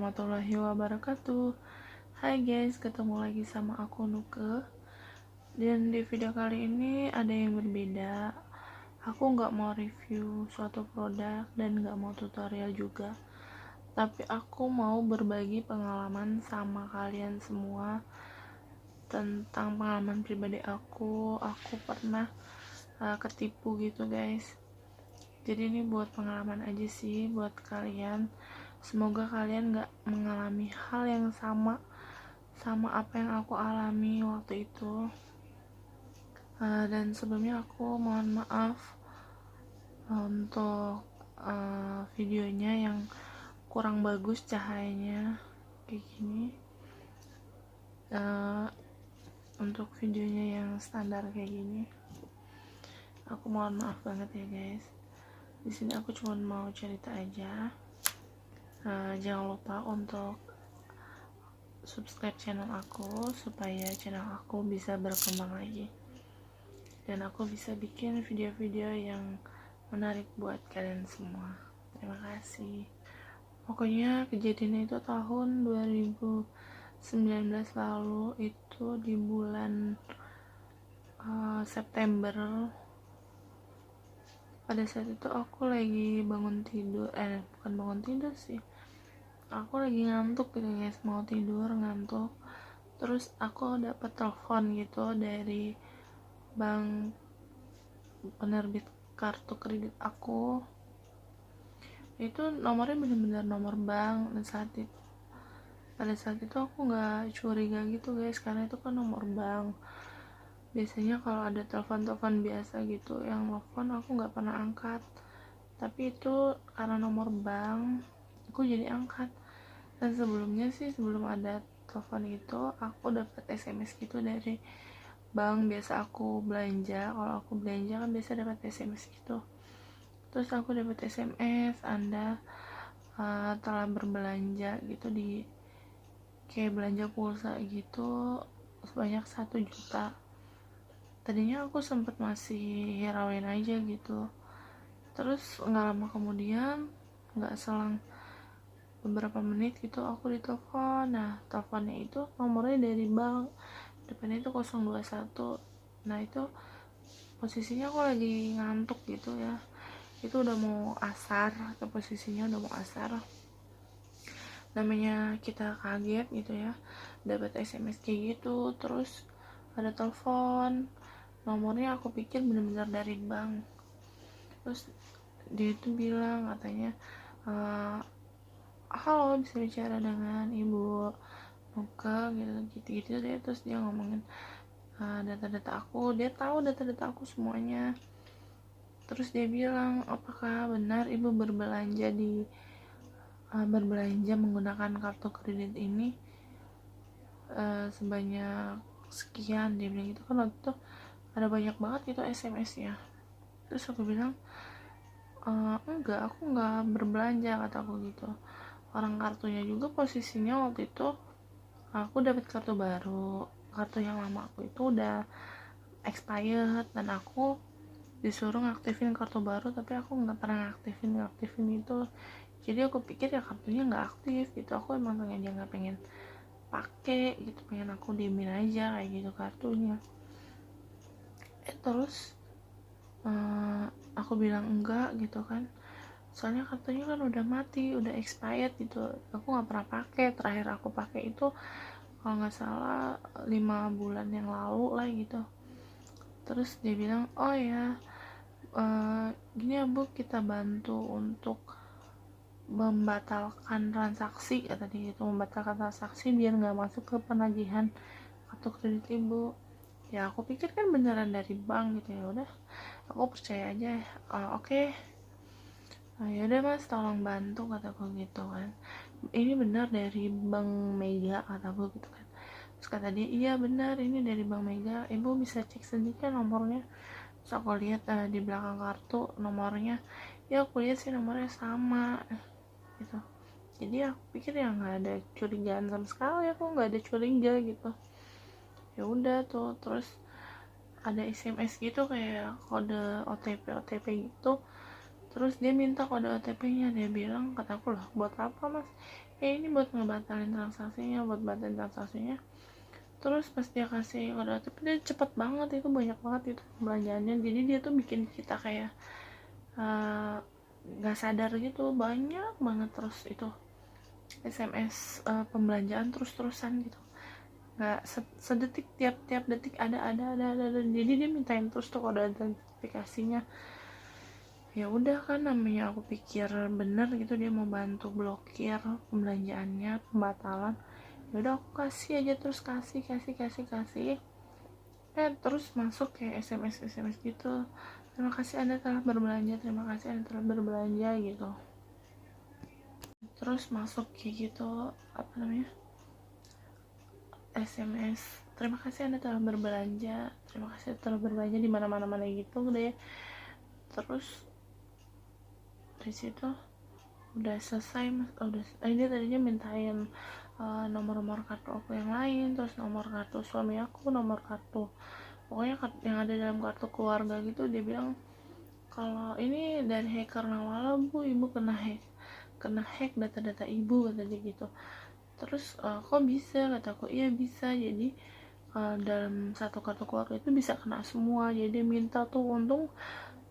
warahmatullahi wabarakatuh. Hai guys, ketemu lagi sama aku Nuke. Dan di video kali ini ada yang berbeda. Aku nggak mau review suatu produk dan nggak mau tutorial juga. Tapi aku mau berbagi pengalaman sama kalian semua tentang pengalaman pribadi aku. Aku pernah ketipu gitu guys. Jadi ini buat pengalaman aja sih buat kalian. Semoga kalian gak mengalami hal yang sama apa yang aku alami waktu itu. Dan sebelumnya aku mohon maaf untuk videonya yang kurang bagus cahayanya kayak gini. Untuk videonya yang standar kayak gini, aku mohon maaf banget ya guys. Di sini aku cuma mau cerita aja. Jangan lupa untuk subscribe channel aku supaya channel aku bisa berkembang lagi dan aku bisa bikin video-video yang menarik buat kalian semua. Terima kasih. Pokoknya kejadian itu tahun 2019 lalu, itu di bulan September. Pada saat itu aku lagi bukan bangun tidur sih, aku lagi ngantuk gitu guys, mau tidur ngantuk. Terus aku dapat telepon gitu dari bank penerbit kartu kredit aku. Itu nomornya bener-bener nomor bank, dan pada saat itu aku nggak curiga gitu guys, karena itu kan nomor bank. Biasanya kalau ada telepon biasa gitu yang telepon aku nggak pernah angkat, tapi itu karena nomor bank aku jadi angkat. Dan sebelumnya sih, sebelum ada telepon itu, aku dapat SMS gitu dari bank. Biasa aku belanja, kalau aku belanja kan biasa dapat SMS gitu. Terus aku dapat SMS, Anda telah berbelanja gitu, di kayak belanja pulsa gitu sebanyak 1 juta. Tadinya aku sempet masih hirauin aja gitu. Terus nggak lama kemudian, nggak selang beberapa menit gitu, aku ditelepon. Nah, teleponnya itu nomornya dari bank, depannya itu 021. Nah, itu posisinya aku lagi ngantuk gitu ya, itu udah mau asar, atau posisinya udah mau asar. Namanya kita kaget gitu ya, dapat SMS kayak gitu, terus ada telepon, nomornya aku pikir bener-bener dari bank. Terus dia itu bilang katanya, halo, bisa bicara dengan Ibu Nuka gitu deh. Terus dia ngomongin data-data aku, dia tahu data-data aku semuanya. Terus dia bilang, apakah benar Ibu berbelanja menggunakan kartu kredit ini sebanyak sekian. Dia bilang gitu kan, waktu itu ada banyak banget gitu SMS ya. Terus aku bilang, enggak, aku enggak berbelanja, kataku gitu. Orang kartunya juga posisinya waktu itu aku dapat kartu baru, kartu yang lama aku itu udah expired, dan aku disuruh ngaktifin kartu baru, tapi aku nggak pernah ngaktifin itu. Jadi aku pikir ya kartunya nggak aktif gitu, aku emang sengaja nggak pengen pakai gitu, pengen aku diemin aja kayak gitu kartunya. Terus aku bilang enggak gitu kan, soalnya kartunya kan udah mati, udah expired gitu, aku nggak pernah pakai. Terakhir aku pakai itu kalau nggak salah 5 bulan yang lalu lah gitu. Terus dia bilang, oh ya, gini ya Bu, kita bantu untuk membatalkan transaksi, kata dia gitu, membatalkan transaksi biar nggak masuk ke penagihan kartu kredit Ibu. Ya aku pikir kan beneran dari bank gitu, ya udah aku percaya aja. Oke. Ya udah Mas, tolong bantu, kataku gitu kan. Ini benar dari Bank Mega, kataku gitu kan. Terus kata dia, iya benar, ini dari Bank Mega, Ibu bisa cek sendiri kan nomornya. Terus aku lihat di belakang kartu nomornya, ya aku lihat sih nomornya sama gitu. Jadi aku pikir ya nggak ada curigaan sama sekali, aku nggak ada curiga gitu. Ya udah tuh, terus ada SMS gitu kayak kode OTP gitu. Terus dia minta kode OTP-nya, dia bilang, kataku lah, buat apa Mas? ini buat ngebatalin transaksinya. Terus pas dia kasih kode OTP, dia cepet banget, itu banyak banget itu pembelanjaannya. Jadi dia tuh bikin kita kayak nggak sadar gitu, banyak banget terus itu SMS pembelanjaan terus-terusan gitu, nggak sedetik, tiap detik ada. Jadi dia mintain terus tuh kode identifikasinya. Ya udah kan, namanya aku pikir bener gitu dia mau bantu blokir pembelanjaannya, pembatalan. Ya udah aku kasih aja, terus kasih. Terus masuk kayak SMS gitu, terima kasih Anda telah berbelanja, gitu. Terus masuk kayak gitu, apa namanya, SMS, terima kasih Anda telah berbelanja di mana gitu deh. Terus dari situ udah selesai dia tadinya mintain nomor kartu aku yang lain, terus nomor kartu suami aku, nomor kartu pokoknya yang ada dalam kartu keluarga gitu. Dia bilang kalau ini dari hacker Nawala bu, ibu kena hack data-data ibu, kata dia gitu. Terus kok bisa, kataku, iya bisa, jadi dalam satu kartu keluarga itu bisa kena semua. Jadi dia minta tuh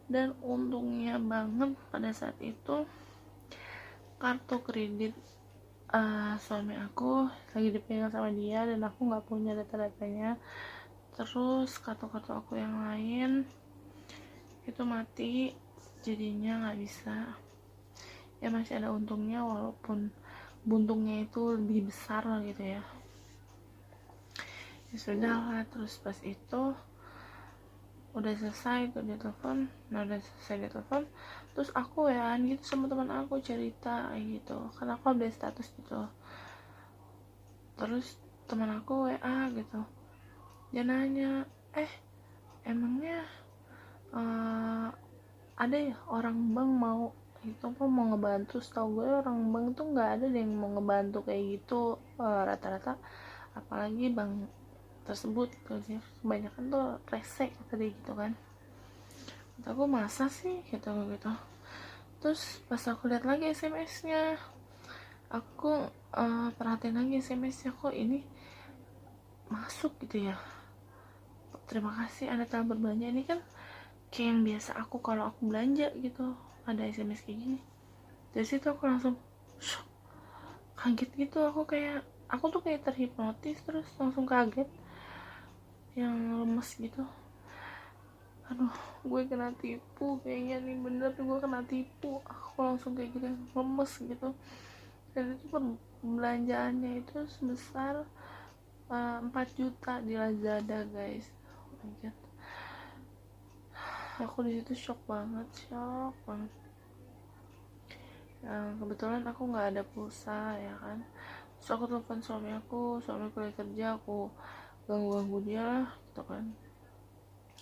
dan untungnya banget pada saat itu kartu kredit suami aku lagi dipegang sama dia dan aku nggak punya data-datanya. Terus kartu-kartu aku yang lain itu mati, jadinya nggak bisa. Ya masih ada untungnya, walaupun buntungnya itu lebih besar lah gitu ya. Ya sudah lah. Terus pas itu udah selesai tuh dia telepon. Terus aku gitu sama teman aku cerita gitu, karena aku update status gitu. Terus teman aku gitu, dia nanya, emangnya ada ya orang bank mau itu apa, mau ngebantu? Setahu gue orang bank tuh nggak ada yang mau ngebantu kayak gitu, rata-rata apalagi bank tersebut kebanyakan tuh rese tadi gitu kan. Kata aku, masa sih gitu. Terus pas aku lihat lagi SMS-nya, aku perhatiin lagi SMS-nya, kok ini masuk gitu ya, terima kasih Anda telah berbelanja. Ini kan kayak yang biasa aku kalau aku belanja gitu, ada SMS kayak gini. Dari situ aku langsung shock, kaget gitu. Aku tuh kayak terhipnotis, terus langsung kaget, yang lemes gitu. Aduh, gue kena tipu kayaknya nih, bener gue kena tipu. Aku langsung kayak gitu, lemes gitu. Dan itu pembelanjaannya itu sebesar 4 juta di Lazada, guys. Oh my god, aku di situ shock banget. Kebetulan aku nggak ada pulsa ya kan. Terus aku telepon suami aku lagi kerja, aku ganggu dia lah gitu kan.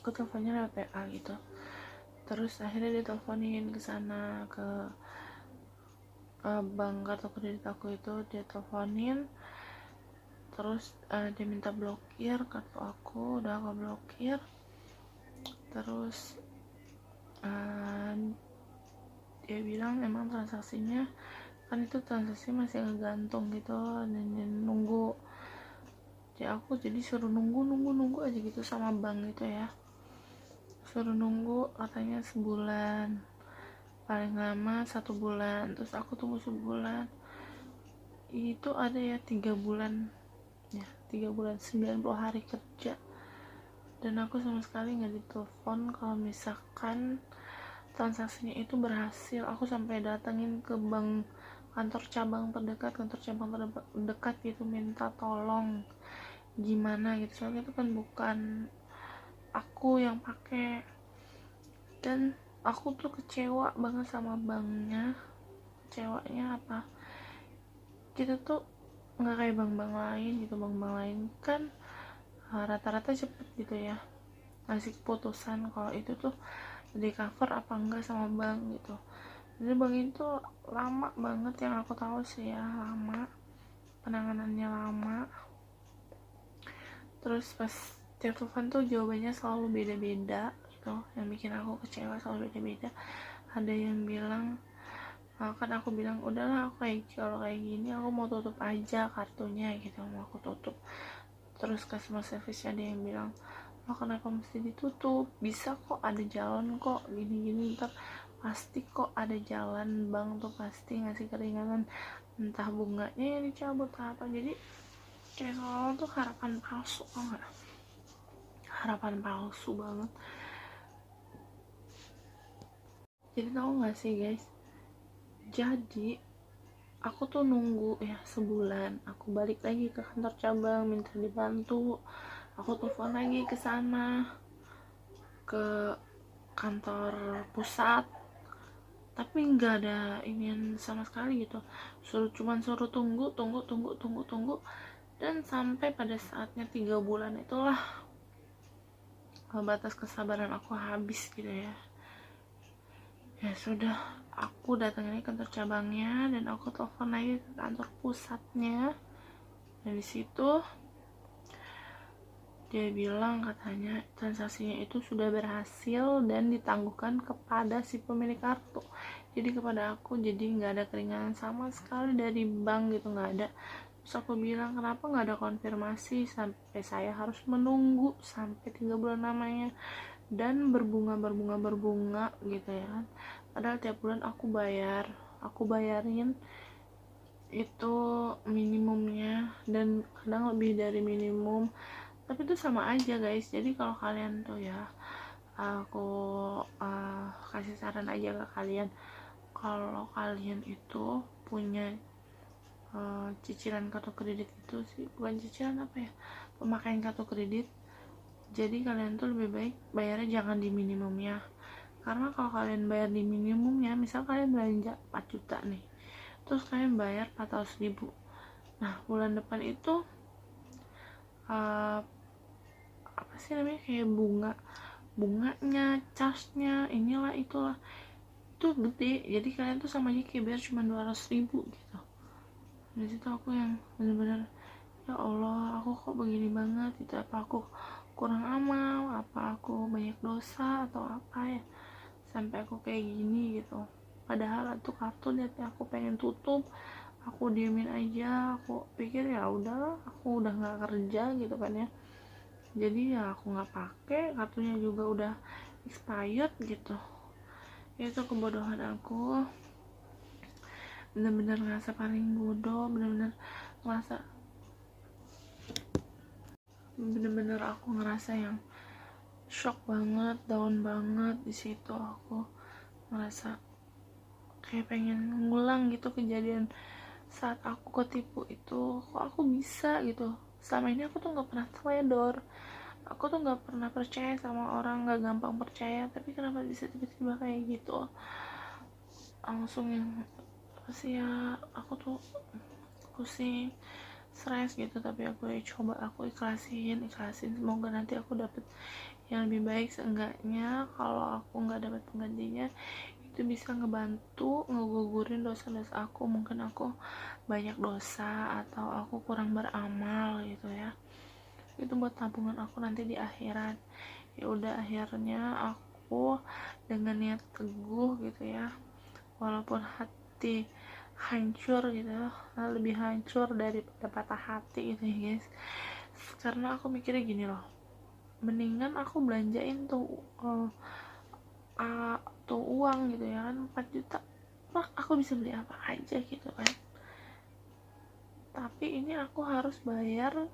Aku teleponnya lewat PA gitu. Terus akhirnya dia teleponin ke sana, ke bank kartu kredit aku itu dia teleponin. Terus dia minta blokir kartu aku, udah aku blokir. Terus dia bilang emang transaksinya kan itu transaksi masih ngegantung gitu dan nunggu. Aku jadi suruh nunggu aja gitu sama bank gitu ya, suruh nunggu katanya sebulan, paling lama 1 bulan. Terus aku tunggu sebulan, itu ada ya 3 bulan, 90 hari kerja, dan aku sama sekali nggak ditelepon kalau misalkan transaksinya itu berhasil. Aku sampai datengin ke bank, kantor cabang terdekat gitu, minta tolong gimana gitu, soalnya itu kan bukan aku yang pakai. Dan aku tuh kecewa banget sama banknya. Kecewanya apa, kita tuh nggak kayak bank-bank lain gitu. Bank-bank lain kan rata-rata cepet gitu ya ngasih keputusan kalau itu tuh di cover apa enggak sama bank gitu. Jadi bank itu lama banget, yang aku tahu sih ya, lama penanganannya, lama. Terus pas tiap telepon tuh jawabannya selalu beda-beda gitu, yang bikin aku kecewa selalu beda-beda. Ada yang bilang Kan aku bilang udahlah, aku kalau kayak gini aku mau tutup aja kartunya gitu, mau aku tutup. Terus customer service-nya dia yang bilang, oh kenapa mesti ditutup, bisa kok, ada jalan kok, gini-gini, ntar pasti kok ada jalan, bank tuh pasti ngasih keringanan, entah bunganya yang dicabut apa. Jadi kayak soal tuh harapan palsu, tau gak? Harapan palsu banget. Jadi tau gak sih guys, jadi aku tuh nunggu ya sebulan, aku balik lagi ke kantor cabang minta dibantu, aku telepon lagi ke sana, ke kantor pusat, tapi nggak ada inian sama sekali gitu. Cuman suruh tunggu, dan sampai pada saatnya 3 bulan itulah batas kesabaran aku habis gitu ya. Ya sudah, aku datang lagi kantor cabangnya dan aku telepon lagi ke kantor pusatnya, dan disitu dia bilang katanya transaksinya itu sudah berhasil dan ditangguhkan kepada si pemilik kartu, jadi kepada aku, jadi nggak ada keringanan sama sekali dari bank gitu, nggak ada. Terus aku bilang kenapa nggak ada konfirmasi, sampai saya harus menunggu sampai 3 bulan namanya, dan berbunga gitu ya kan, padahal tiap bulan aku bayarin itu minimumnya, dan kadang lebih dari minimum, tapi itu sama aja guys. Jadi kalau kalian tuh ya, aku kasih saran aja ke kalian, kalau kalian itu punya cicilan kartu kredit, itu sih bukan cicilan, apa ya, pemakaian kartu kredit, jadi kalian tuh lebih baik bayarnya jangan di minimumnya. Karena kalau kalian bayar di minimumnya, misal kalian belanja 4 juta nih, terus kalian bayar 400.000, nah bulan depan itu uh, apa sih namanya, kayak bunganya, charge-nya, inilah itulah, itu gede. Jadi kalian tuh sama aja kayak bayar cuma 200.000 gitu. Dari situ aku yang bener-bener, ya Allah, aku kok begini banget gitu, apa aku kurang amal, apa aku banyak dosa atau apa ya, sampai aku kayak gini gitu. Padahal itu kartu niatnya aku pengen tutup, aku diemin aja, aku pikir ya udahlah, aku udah nggak kerja gitu kan ya, jadi ya aku nggak pakai, kartunya juga udah expired gitu. Itu kebodohan aku, bener-bener ngerasa paling bodoh, bener-bener aku ngerasa yang shock banget, down banget. Di situ aku ngerasa kayak pengen ngulang gitu kejadian saat aku ketipu itu. Kok aku bisa gitu, selama ini aku tuh nggak pernah teledor, aku tuh nggak pernah percaya sama orang, nggak gampang percaya, tapi kenapa bisa tiba-tiba kayak gitu, langsung yang sih ya, aku tuh pusing, stres gitu. Tapi aku ya coba, aku ikhlasin, semoga nanti aku dapet yang lebih baik. Seenggaknya kalau aku nggak dapat penggantinya, itu bisa ngebantu ngegugurin dosa-dosa aku. Mungkin aku banyak dosa atau aku kurang beramal gitu ya, itu buat tabungan aku nanti di akhirat. Ya udah, akhirnya aku dengan niat teguh gitu ya, walaupun hati hancur gitu, lebih hancur daripada patah hati gitu ya guys. Karena aku mikirnya gini loh, mendingan aku belanjain tuh uang gitu ya kan, 4 juta, wah aku bisa beli apa aja gitu kan. Tapi ini aku harus uh,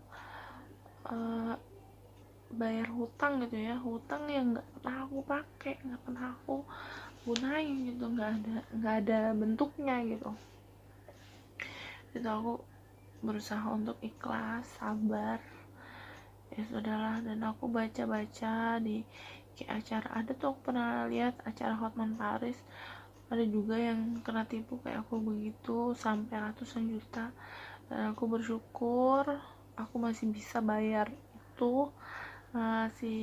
bayar hutang gitu ya, hutang yang nggak pernah aku pakai, nggak pernah aku gunain gitu, nggak ada bentuknya gitu. Itu aku berusaha untuk ikhlas, sabar, ya sudahlah. Dan aku baca-baca di kayak acara, ada tuh aku pernah lihat acara Hotman Paris, ada juga yang kena tipu kayak aku begitu sampai ratusan juta. Dan aku bersyukur aku masih bisa bayar itu, si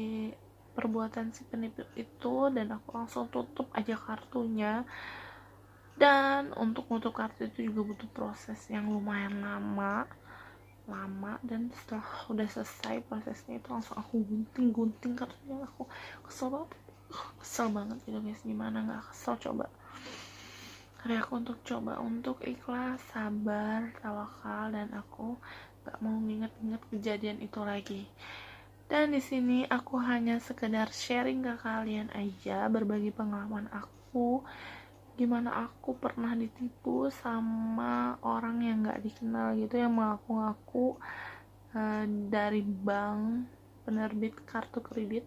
perbuatan si penipu itu, dan aku langsung tutup aja kartunya. Dan untuk nutup kartu itu juga butuh proses yang lumayan lama, dan setelah udah selesai prosesnya itu langsung aku gunting kartunya. Aku kesel banget gitu guys, gimana nggak kesel coba. Hari aku untuk coba untuk ikhlas, sabar, tawakal, dan aku gak mau nginget-nginget kejadian itu lagi. Dan di sini aku hanya sekedar sharing ke kalian aja, berbagi pengalaman aku, gimana aku pernah ditipu sama orang yang gak dikenal gitu, yang mengaku-ngaku dari bank penerbit kartu kredit.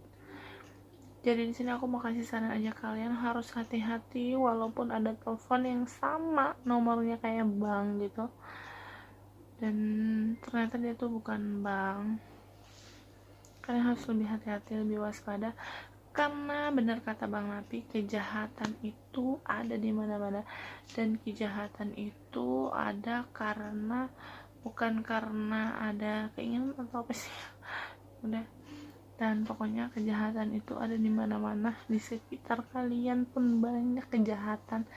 Jadi di sini aku mau kasih saran aja, kalian harus hati-hati walaupun ada telepon yang sama nomornya kayak bank gitu, dan ternyata dia tuh bukan bank. Kalian harus lebih hati-hati, lebih waspada, karena benar kata Bang Napi, kejahatan itu ada di mana-mana, dan kejahatan itu ada karena, bukan karena ada keinginan atau apa sih, udah. Dan pokoknya kejahatan itu ada di mana-mana, di sekitar kalian pun banyak kejahatan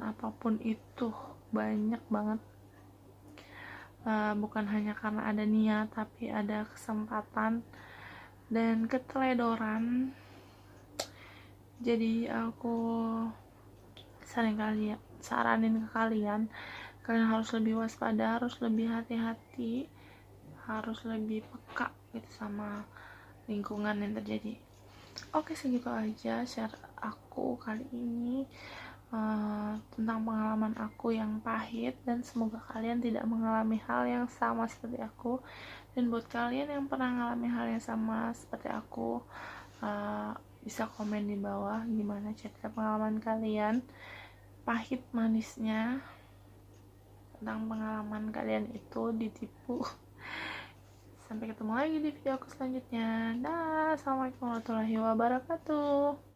apapun itu banyak banget. Bukan hanya karena ada niat, tapi ada kesempatan dan keteledoran. Jadi aku saranin ke kalian harus lebih waspada, harus lebih hati-hati, harus lebih peka gitu sama lingkungan yang terjadi. Oke, segitu aja share aku kali ini tentang pengalaman aku yang pahit, dan semoga kalian tidak mengalami hal yang sama seperti aku. Dan buat kalian yang pernah mengalami hal yang sama seperti aku, bisa komen di bawah gimana cerita pengalaman kalian, pahit manisnya tentang pengalaman kalian itu ditipu. Sampai ketemu lagi di video aku selanjutnya. Dah, assalamualaikum warahmatullahi wabarakatuh.